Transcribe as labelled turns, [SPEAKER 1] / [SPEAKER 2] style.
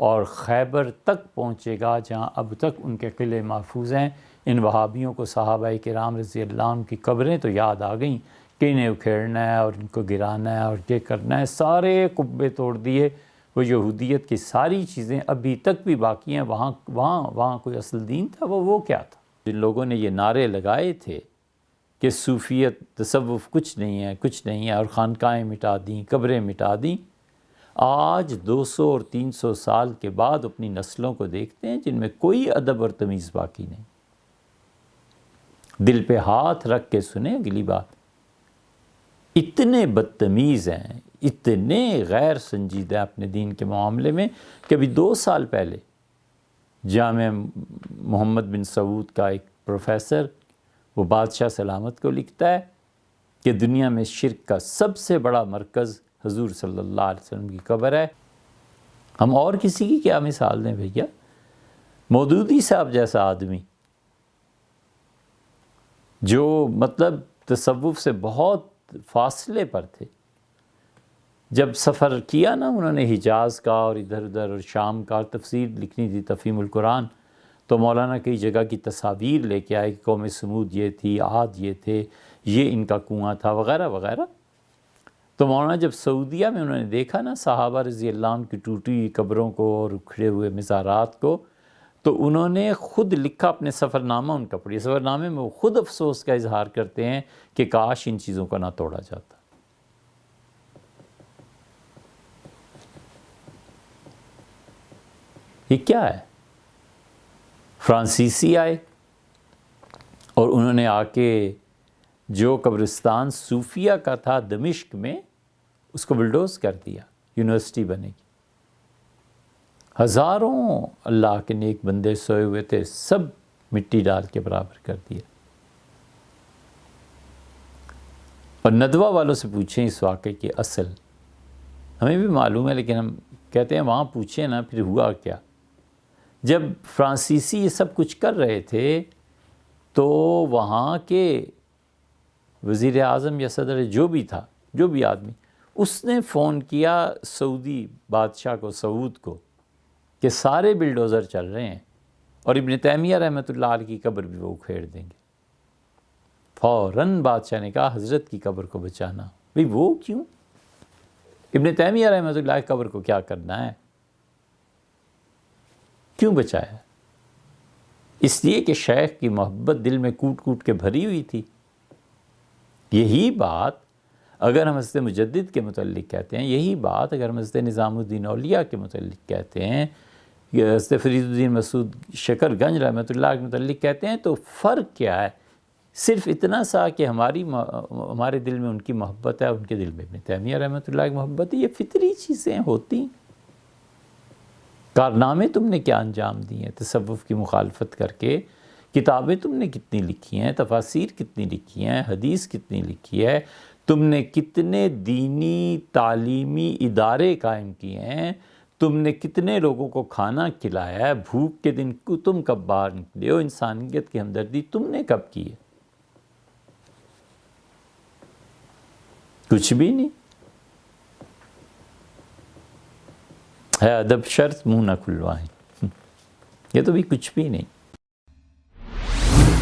[SPEAKER 1] اور خیبر تک پہنچے گا جہاں اب تک ان کے قلعے محفوظ ہیں۔ ان وہابیوں کو صحابہ کرام رضی اللہ عنہ کی قبریں تو یاد آ گئیں کہ انہیں اکھیڑنا ہے اور ان کو گرانا ہے اور یہ کرنا ہے، سارے قبے توڑ دیے۔ وہ یہودیت کی ساری چیزیں ابھی تک بھی باقی ہیں۔ وہاں کوئی اصل دین تھا؟ وہ کیا تھا؟ جن لوگوں نے یہ نعرے لگائے تھے کہ صوفیت تصوف کچھ نہیں ہے، کچھ نہیں ہے، اور خانقاہیں مٹا دیں، قبریں مٹا دیں، آج 200 اور 300 سال کے بعد اپنی نسلوں کو دیکھتے ہیں جن میں کوئی ادب اور تمیز باقی نہیں۔ دل پہ ہاتھ رکھ کے سنیں اگلی بات، اتنے بدتمیز ہیں، اتنے غیر سنجیدہ اپنے دین کے معاملے میں کہ ابھی 2 سال پہلے جامعہ محمد بن سعود کا ایک پروفیسر وہ بادشاہ سلامت کو لکھتا ہے کہ دنیا میں شرک کا سب سے بڑا مرکز حضور صلی اللہ علیہ وسلم کی قبر ہے۔ ہم اور کسی کی کیا مثال دیں بھیا؟ مودودی صاحب جیسا آدمی جو مطلب تصوف سے بہت فاصلے پر تھے، جب سفر کیا نا انہوں نے حجاز کا اور ادھر ادھر اور شام کا، تفسیر لکھنی تھی تفہیم القرآن، تو مولانا کئی جگہ کی تصاویر لے کے آئے کہ قوم سمود یہ تھی، عاد یہ تھے، یہ ان کا کنواں تھا وغیرہ وغیرہ۔ تو مولانا جب سعودیہ میں انہوں نے دیکھا نا صحابہ رضی اللہ عنہ کی ٹوٹی ہوئی قبروں کو اور اکھڑے ہوئے مزارات کو، تو انہوں نے خود لکھا اپنے سفر نامہ ان کا پڑھیے، سفر نامے میں وہ خود افسوس کا اظہار کرتے ہیں کہ کاش ان چیزوں کو نہ توڑا جاتا۔ یہ کیا ہے؟ فرانسیسی آئے اور انہوں نے آ کے جو قبرستان صوفیہ کا تھا دمشق میں، اس کو بلڈوز کر دیا، یونیورسٹی بنے گی۔ ہزاروں اللہ کے نیک بندے سوئے ہوئے تھے، سب مٹی ڈال کے برابر کر دیا۔ اور ندوہ والوں سے پوچھیں اس واقعے کی اصل، ہمیں بھی معلوم ہے لیکن ہم کہتے ہیں وہاں پوچھیں نا پھر ہوا کیا۔ جب فرانسیسی یہ سب کچھ کر رہے تھے تو وہاں کے وزیر اعظم یا صدر جو بھی تھا، جو بھی آدمی، اس نے فون کیا سعودی بادشاہ کو، سعود کو، کہ سارے بلڈوزر چل رہے ہیں اور ابن تیمیہ رحمۃ اللہ علیہ کی قبر بھی وہ اکھیڑ دیں گے۔ فوراً بادشاہ نے کہا حضرت کی قبر کو بچانا۔ بھئی وہ کیوں؟ ابن تیمیہ رحمۃ اللہ کی قبر کو کیا کرنا ہے؟ کیوں بچایا؟ اس لیے کہ شیخ کی محبت دل میں کوٹ کوٹ کے بھری ہوئی تھی۔ یہی بات اگر ہم حضرت مجدد کے متعلق کہتے ہیں، یہی بات اگر ہم حضرت نظام الدین اولیاء کے متعلق کہتے ہیں، یا حضرت فرید الدین مسعود شکر گنج رحمۃ اللہ کے متعلق کہتے ہیں، تو فرق کیا ہے؟ صرف اتنا سا کہ ہمارے دل میں ان کی محبت ہے، ان کے دل میں ابن تیمیہ رحمۃ اللہ کی محبت ہے۔ یہ فطری چیزیں ہوتی۔ کارنامے تم نے کیا انجام دی ہیں تصوف کی مخالفت کر کے؟ کتابیں تم نے کتنی لکھی ہیں، تفاسیر کتنی لکھی ہیں، حدیث کتنی لکھی ہے، تم نے کتنے دینی تعلیمی ادارے قائم کیے ہیں، تم نے کتنے لوگوں کو کھانا کھلایا ہے، بھوک کے دن تم کب باہر نکلے ہو، انسانیت کی ہمدردی تم نے کب کی ہے؟ کچھ بھی نہیں ہے۔ ادب شرط منہ نہ کھلوائیں، یہ تو بھی کچھ بھی نہیں۔